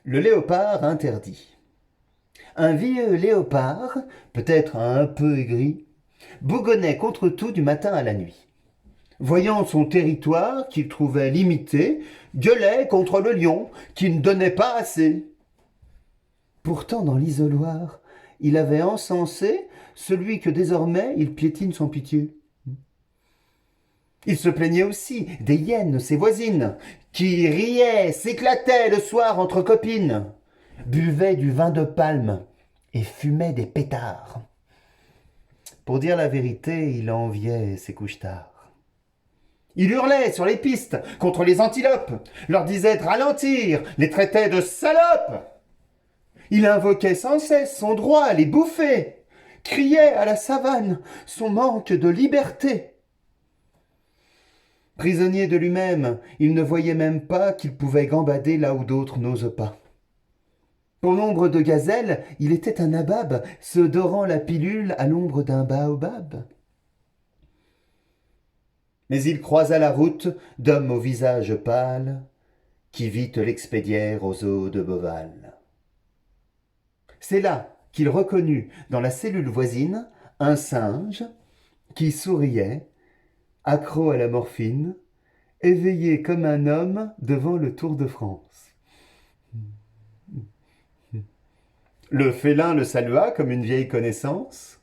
Le léopard interdit. Un vieux léopard, peut-être un peu aigri, bougonnait contre tout du matin à la nuit. Voyant son territoire qu'il trouvait limité, gueulait contre le lion qui ne donnait pas assez. Pourtant, dans l'isoloir, il avait encensé celui que désormais il piétine sans pitié. Il se plaignait aussi des hyènes, ses voisines, qui riaient, s'éclataient le soir entre copines, buvaient du vin de palme et fumaient des pétards. Pour dire la vérité, il enviait ses couche-tard. Il hurlait sur les pistes contre les antilopes, leur disait de ralentir, les traitait de salopes. Il invoquait sans cesse son droit à les bouffer, criait à la savane son manque de liberté. Prisonnier de lui-même, il ne voyait même pas qu'il pouvait gambader là où d'autres n'osent pas. Pour l'ombre de gazelle, il était un nabab, se dorant la pilule à l'ombre d'un baobab. Mais il croisa la route d'homme au visage pâle, qui vite l'expédièrent aux eaux de Beauval. C'est là qu'il reconnut, dans la cellule voisine, un singe qui souriait, accro à la morphine, éveillé comme un homme devant le Tour de France. Le félin le salua comme une vieille connaissance.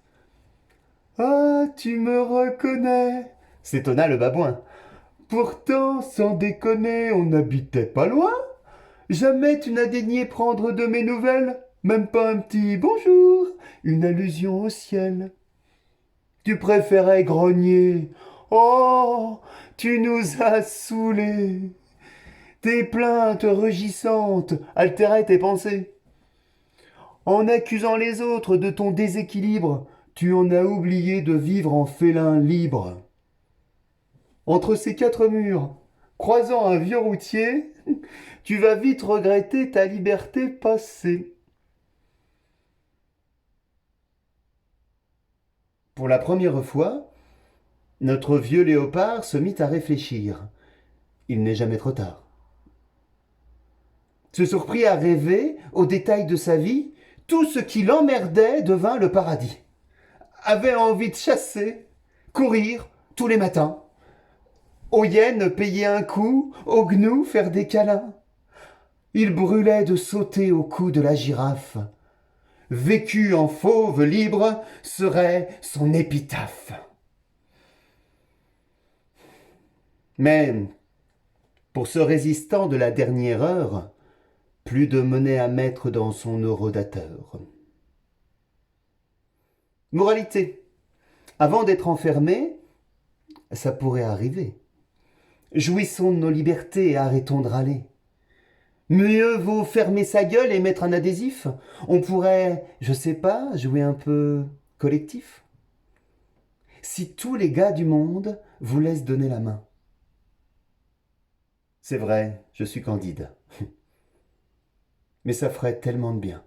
« Ah, tu me reconnais !» s'étonna le babouin. « Pourtant, sans déconner, on n'habitait pas loin. Jamais tu n'as daigné prendre de mes nouvelles, même pas un petit bonjour, une allusion au ciel. Tu préférais grogner. Oh, tu nous as saoulés. Tes plaintes rugissantes altéraient tes pensées. En accusant les autres de ton déséquilibre, tu en as oublié de vivre en félin libre. Entre ces quatre murs, croisant un vieux routier, tu vas vite regretter ta liberté passée. » Pour la première fois, notre vieux léopard se mit à réfléchir. Il n'est jamais trop tard. Se surprit à rêver, aux détails de sa vie, tout ce qui l'emmerdait devint le paradis. Avait envie de chasser, courir tous les matins. Aux hyènes payer un coup, aux gnous faire des câlins. Il brûlait de sauter au cou de la girafe. Vécu en fauve libre serait son épitaphe. Mais, pour ce résistant de la dernière heure, plus de monnaie à mettre dans son eurodateur. Moralité. Avant d'être enfermé, ça pourrait arriver. Jouissons de nos libertés et arrêtons de râler. Mieux vaut fermer sa gueule et mettre un adhésif. On pourrait, je sais pas, jouer un peu collectif. Si tous les gars du monde vous laissent donner la main. C'est vrai, je suis candide. Mais ça ferait tellement de bien.